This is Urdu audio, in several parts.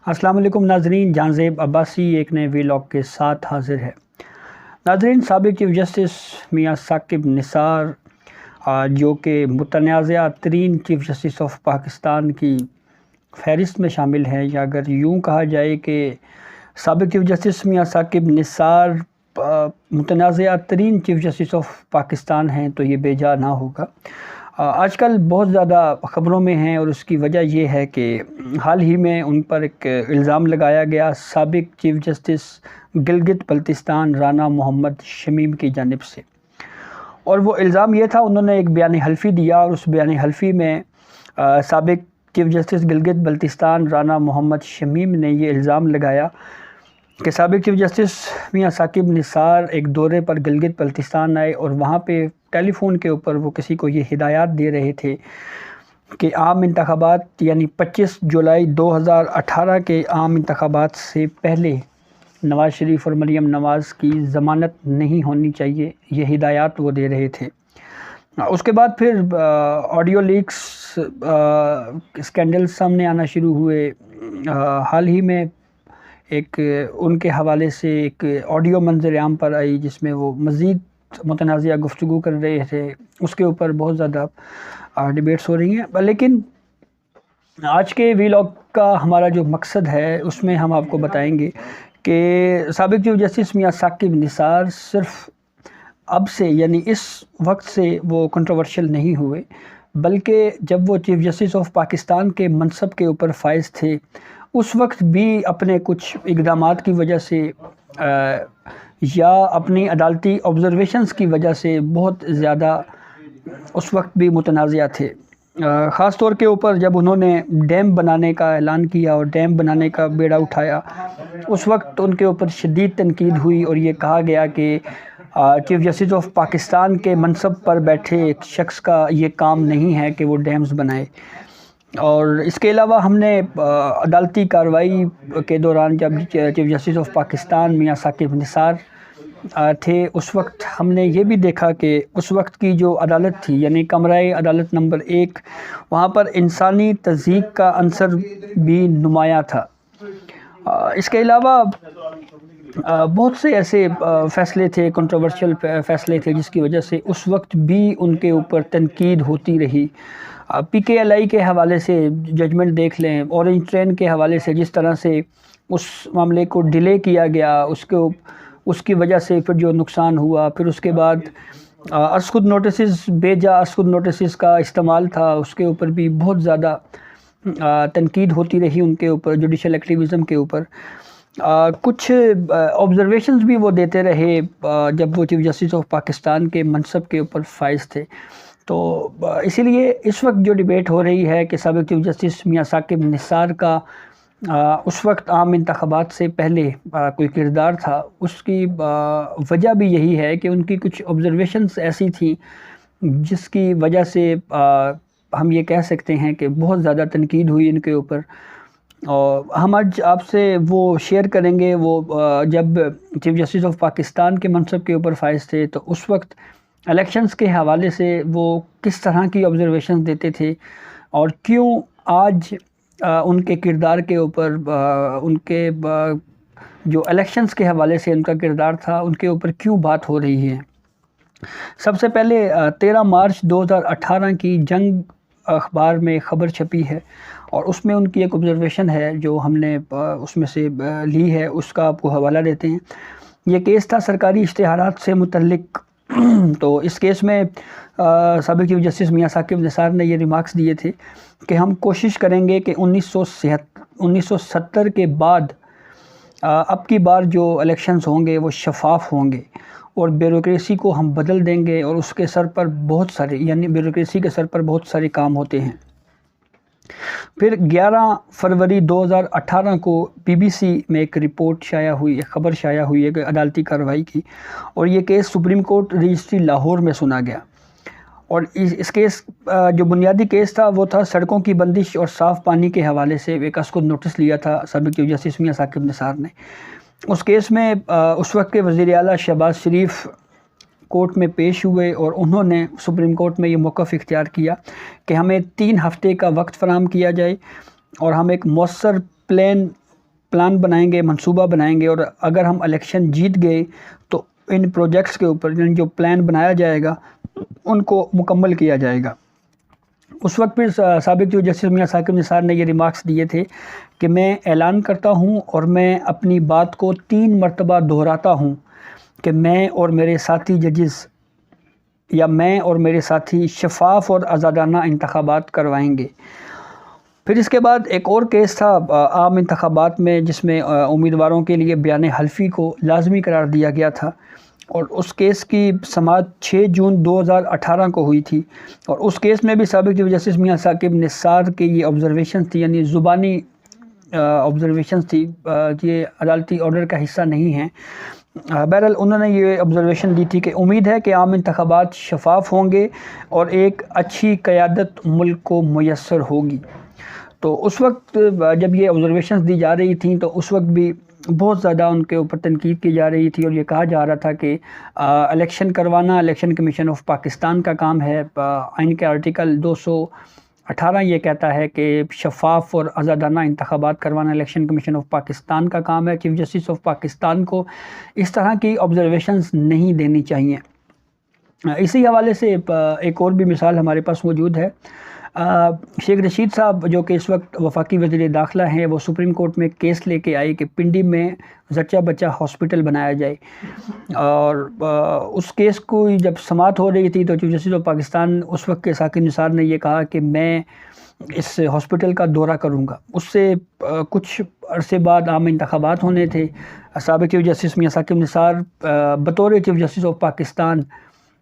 السلام علیکم ناظرین، جہانزیب عباسی ایک نئے ویلاگ کے ساتھ حاضر ہے۔ ناظرین، سابق چیف جسٹس میاں ثاقب نثار جو کہ متنازعہ ترین چیف جسٹس آف پاکستان کی فہرست میں شامل ہیں، یا اگر یوں کہا جائے کہ سابق چیف جسٹس میاں ثاقب نثار متنازعہ ترین چیف جسٹس آف پاکستان ہیں تو یہ بے جا نہ ہوگا۔ آج کل بہت زیادہ خبروں میں ہیں، اور اس کی وجہ یہ ہے کہ حال ہی میں ان پر ایک الزام لگایا گیا سابق چیف جسٹس گلگت بلتستان رانا محمد شمیم کی جانب سے، اور وہ الزام یہ تھا، انہوں نے ایک بیان حلفی دیا، اور اس بیان حلفی میں سابق چیف جسٹس گلگت بلتستان رانا محمد شمیم نے یہ الزام لگایا کہ سابق چیف جسٹس میاں ثاقب نثار ایک دورے پر گلگت بلتستان آئے، اور وہاں پہ ٹیلی فون کے اوپر وہ کسی کو یہ ہدایات دے رہے تھے کہ عام انتخابات یعنی 25 جولائی 2018 کے عام انتخابات سے پہلے نواز شریف اور مریم نواز کی ضمانت نہیں ہونی چاہیے، یہ ہدایات وہ دے رہے تھے۔ اس کے بعد پھر آڈیو لیکس اسکینڈل سامنے آنا شروع ہوئے۔ حال ہی میں ایک ان کے حوالے سے ایک آڈیو منظر عام پر آئی جس میں وہ مزید متنازعہ گفتگو کر رہے تھے، اس کے اوپر بہت زیادہ ڈیبیٹس ہو رہی ہیں۔ لیکن آج کے ویلاگ کا ہمارا جو مقصد ہے اس میں ہم آپ کو بتائیں گے کہ سابق چیف جسٹس میاں ثاقب نثار صرف اب سے یعنی اس وقت سے وہ کنٹروورشل نہیں ہوئے، بلکہ جب وہ چیف جسٹس آف پاکستان کے منصب کے اوپر فائز تھے اس وقت بھی اپنے کچھ اقدامات کی وجہ سے یا اپنی عدالتی آبزرویشنز کی وجہ سے بہت زیادہ اس وقت بھی متنازعہ تھے۔ خاص طور کے اوپر جب انہوں نے ڈیم بنانے کا اعلان کیا اور ڈیم بنانے کا بیڑا اٹھایا، اس وقت ان کے اوپر شدید تنقید ہوئی، اور یہ کہا گیا کہ چیف جسٹس آف پاکستان کے منصب پر بیٹھے ایک شخص کا یہ کام نہیں ہے کہ وہ ڈیمز بنائے۔ اور اس کے علاوہ ہم نے عدالتی کارروائی کے دوران جب چیف جسٹس آف پاکستان میاں ثاقب نثار تھے اس وقت ہم نے یہ بھی دیکھا کہ اس وقت کی جو عدالت تھی یعنی کمرہ عدالت نمبر 1، وہاں پر انسانی تذیق کا عنصر بھی نمایاں تھا۔ اس کے علاوہ بہت سے ایسے فیصلے تھے، کنٹروورشل فیصلے تھے، جس کی وجہ سے اس وقت بھی ان کے اوپر تنقید ہوتی رہی۔ پی کے ایل آئی کے حوالے سے ججمنٹ دیکھ لیں، اورنج ٹرین کے حوالے سے جس طرح سے اس معاملے کو ڈیلے کیا گیا، اس کی وجہ سے پھر جو نقصان ہوا، پھر اس کے بعد ازخود نوٹسز بے جا ازخود نوٹسز کا استعمال تھا، اس کے اوپر بھی بہت زیادہ تنقید ہوتی رہی ان کے اوپر، جوڈیشل ایکٹیویزم کے اوپر۔ کچھ آبزرویشنز بھی وہ دیتے رہے جب وہ چیف جسٹس آف پاکستان کے منصب کے اوپر فائز تھے۔ تو اسی لیے اس وقت جو ڈیبیٹ ہو رہی ہے کہ سابق چیف جسٹس میاں ثاقب نثار کا اس وقت عام انتخابات سے پہلے کوئی کردار تھا، اس کی وجہ بھی یہی ہے کہ ان کی کچھ آبزرویشنز ایسی تھیں جس کی وجہ سے ہم یہ کہہ سکتے ہیں کہ بہت زیادہ تنقید ہوئی ان کے اوپر۔ اور ہم آج آپ سے وہ شیئر کریں گے، وہ جب چیف جسٹس آف پاکستان کے منصب کے اوپر فائز تھے تو اس وقت الیکشنز کے حوالے سے وہ کس طرح کی آبزرویشنز دیتے تھے، اور کیوں آج ان کے کردار کے اوپر ان کے جو الیکشنز کے حوالے سے ان کا کردار تھا ان کے اوپر کیوں بات ہو رہی ہے۔ سب سے پہلے 13 مارچ 2018 کی جنگ اخبار میں خبر چھپی ہے، اور اس میں ان کی ایک آبزرویشن ہے جو ہم نے اس میں سے لی ہے، اس کا آپ کو حوالہ دیتے ہیں۔ یہ کیس تھا سرکاری اشتہارات سے متعلق۔ تو اس کیس میں سابق چیف جسٹس میاں ثاقب نثار نے یہ ریمارکس دیے تھے کہ ہم کوشش کریں گے کہ 1970 کے بعد اب کی بار جو الیکشنز ہوں گے وہ شفاف ہوں گے، اور بیوروکریسی کو ہم بدل دیں گے، اور اس کے سر پر بہت سارے یعنی بیوروکریسی کے سر پر بہت سارے کام ہوتے ہیں۔ پھر 11 فروری 2018 کو بی بی سی میں ایک رپورٹ شائع ہوئی، ایک خبر شائع ہوئی ہے عدالتی کارروائی کی، اور یہ case supreme court registry Lahore میں سنا گیا۔ اور اس کیس جو بنیادی کیس تھا وہ تھا سڑکوں کی بندش اور صاف پانی کے حوالے سے ایک ازخود نوٹس لیا تھا سابق چیف جسٹس میاں ثاقب نثار نے۔ اس کیس میں اس وقت کے وزیر اعلیٰ شہباز شریف کورٹ میں پیش ہوئے، اور انہوں نے سپریم کورٹ میں یہ موقف اختیار کیا کہ ہمیں 3 ہفتے کا وقت فراہم کیا جائے، اور ہم ایک مؤثر پلان پلان بنائیں گے، منصوبہ بنائیں گے، اور اگر ہم الیکشن جیت گئے تو ان پروجیکٹس کے اوپر جو پلان بنایا جائے گا ان کو مکمل کیا جائے گا۔ اس وقت پھر سابق چیف جسٹس میاں ثاقب نثار نے یہ ریمارکس دیے تھے کہ میں اعلان کرتا ہوں اور میں اپنی بات کو 3 مرتبہ دہراتا ہوں کہ میں اور میرے ساتھی ججز یا میں اور میرے ساتھی شفاف اور آزادانہ انتخابات کروائیں گے۔ پھر اس کے بعد ایک اور کیس تھا عام انتخابات میں، جس میں امیدواروں کے لیے بیان حلفی کو لازمی قرار دیا گیا تھا، اور اس کیس کی سماعت 6 جون 2018 کو ہوئی تھی، اور اس کیس میں بھی سابق چیف جسٹس میاں ثاقب نثار کے یہ آبزرویشنز تھی، یعنی زبانی آبزرویشنز تھی، یہ عدالتی آرڈر کا حصہ نہیں ہیں۔ بہرحال انہوں نے یہ آبزرویشن دی تھی کہ امید ہے کہ عام انتخابات شفاف ہوں گے اور ایک اچھی قیادت ملک کو میسر ہوگی۔ تو اس وقت جب یہ آبزرویشنز دی جا رہی تھیں تو اس وقت بھی بہت زیادہ ان کے اوپر تنقید کی جا رہی تھی، اور یہ کہا جا رہا تھا کہ الیکشن کروانا الیکشن کمیشن آف پاکستان کا کام ہے۔ آئین کے آرٹیکل 218 یہ کہتا ہے کہ شفاف اور آزادانہ انتخابات کروانا الیکشن کمیشن آف پاکستان کا کام ہے، چیف جسٹس آف پاکستان کو اس طرح کی آبزرویشنز نہیں دینی چاہیے۔ اسی حوالے سے ایک اور بھی مثال ہمارے پاس موجود ہے۔ شیخ رشید صاحب جو کہ اس وقت وفاقی وزیر داخلہ ہیں، وہ سپریم کورٹ میں کیس لے کے آئے کہ پنڈی میں زچہ بچہ ہاسپٹل بنایا جائے، اور اس کیس کو جب سماعت ہو رہی تھی تو چیف جسٹس آف پاکستان اس وقت کے ثاقب نثار نے یہ کہا کہ میں اس ہاسپٹل کا دورہ کروں گا۔ اس سے کچھ عرصے بعد عام انتخابات ہونے تھے۔ سابق چیف جسٹس میاں ثاقب نثار بطور chief justice of Pakistan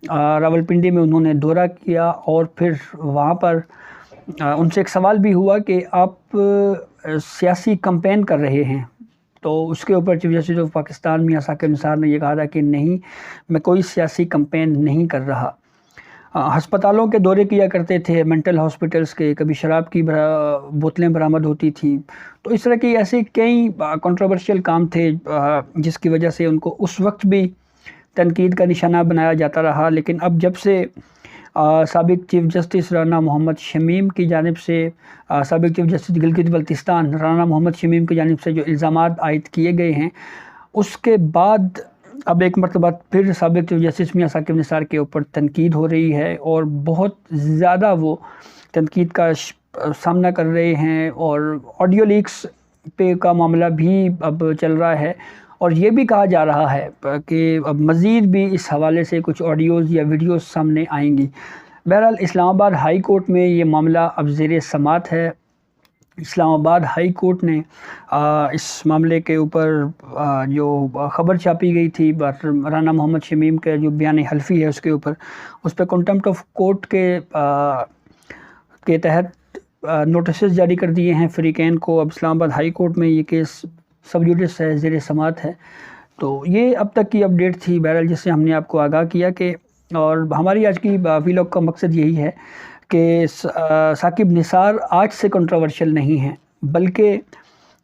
Rawalpindi میں انہوں نے دورہ کیا، اور پھر وہاں پر ان سے ایک سوال بھی ہوا کہ آپ سیاسی کمپین کر رہے ہیں، تو اس کے اوپر چیف جسٹس آف پاکستان میاں ثاقب نثار نے یہ کہا تھا کہ نہیں، میں کوئی سیاسی کمپین نہیں کر رہا۔ ہسپتالوں کے دورے کیا کرتے تھے، مینٹل ہاسپٹلز کے، کبھی شراب کی بوتلیں برآمد ہوتی تھیں، تو اس طرح کی ایسے کئی کنٹروورشل کام تھے جس کی وجہ سے ان کو اس وقت بھی تنقید کا نشانہ بنایا جاتا رہا۔ لیکن اب جب سے سابق چیف جسٹس رانا محمد شمیم کی جانب سے سابق چیف جسٹس گلگت بلتستان رانا محمد شمیم کی جانب سے جو الزامات عائد کیے گئے ہیں، اس کے بعد اب ایک مرتبہ پھر سابق چیف جسٹس میاں ثاقب نثار کے اوپر تنقید ہو رہی ہے، اور بہت زیادہ وہ تنقید کا سامنا کر رہے ہیں، اور آڈیو لیکس پہ کا معاملہ بھی اب چل رہا ہے، اور یہ بھی کہا جا رہا ہے کہ اب مزید بھی اس حوالے سے کچھ آڈیوز یا ویڈیوز سامنے آئیں گی۔ بہرحال اسلام آباد ہائی کورٹ میں یہ معاملہ اب زیر سماعت ہے۔ اسلام آباد ہائی کورٹ نے اس معاملے کے اوپر جو خبر چھاپی گئی تھی رانا محمد شمیم کے جو بیان حلفی ہے اس کے اوپر، اس پہ کنٹمپٹ آف کورٹ کے تحت نوٹسز جاری کر دیے ہیں فریقین کو۔ اب اسلام آباد ہائی کورٹ میں یہ کیس سب جوڈس ہے، زیر سماعت ہے۔ تو یہ اب تک کی اپڈیٹ تھی بہرحال، جس سے ہم نے آپ کو آگاہ کیا کہ، اور ہماری آج کی ویلاگ کا مقصد یہی ہے کہ ثاقب نثار آج سے کنٹروورشل نہیں ہیں، بلکہ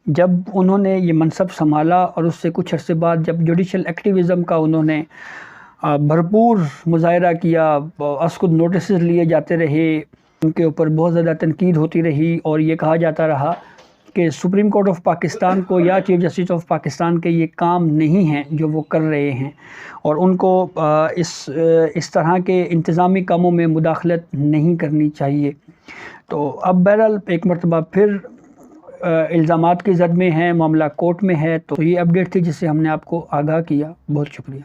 جب انہوں نے یہ منصب سنبھالا اور اس سے کچھ عرصے بعد جب جوڈیشل ایکٹیویزم کا انہوں نے بھرپور مظاہرہ کیا، از خود نوٹسز لیے جاتے رہے، ان کے اوپر بہت زیادہ تنقید ہوتی رہی، اور یہ کہا جاتا رہا کہ سپریم کورٹ آف پاکستان کو یا چیف جسٹس آف پاکستان کے یہ کام نہیں ہیں جو وہ کر رہے ہیں، اور ان کو اس طرح کے انتظامی کاموں میں مداخلت نہیں کرنی چاہیے۔ تو اب بہرحال ایک مرتبہ پھر الزامات کی زد میں ہیں، معاملہ کورٹ میں ہے۔ تو یہ اپڈیٹ تھی جس سے ہم نے آپ کو آگاہ کیا۔ بہت شکریہ۔